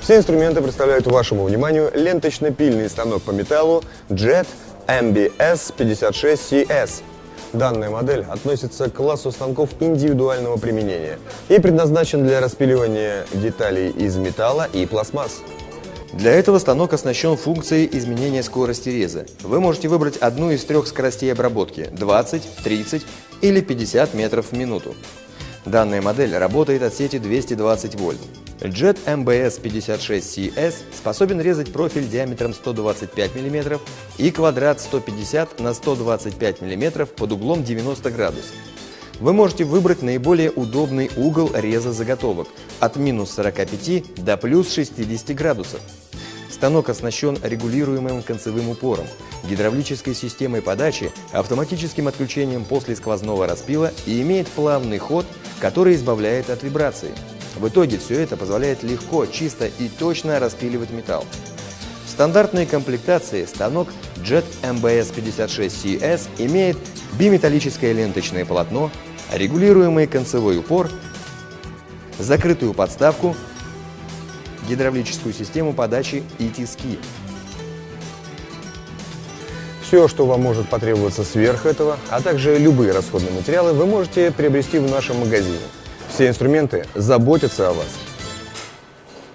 Все инструменты представляют вашему вниманию ленточно-пильный станок по металлу JET MBS 56CS. Данная модель относится к классу станков индивидуального применения и предназначен для распиливания деталей из металла и пластмасс. Для этого станок оснащен функцией изменения скорости реза. Вы можете выбрать одну из трех скоростей обработки – 20, 30 или 50 метров в минуту. Данная модель работает от сети 220 вольт. JET MBS 56CS способен резать профиль диаметром 125 мм и квадрат 150 на 125 мм под углом 90 градусов. Вы можете выбрать наиболее удобный угол реза заготовок от минус 45 до плюс 60 градусов. Станок оснащен регулируемым концевым упором, гидравлической системой подачи, автоматическим отключением после сквозного распила и имеет плавный ход, который избавляет от вибрации. В итоге все это позволяет легко, чисто и точно распиливать металл. В стандартной комплектации станок JET MBS 56CS имеет биметаллическое ленточное полотно, регулируемый концевой упор, закрытую подставку, гидравлическую систему подачи и тиски. Все, что вам может потребоваться сверх этого, а также любые расходные материалы, вы можете приобрести в нашем магазине. Все инструменты заботятся о вас.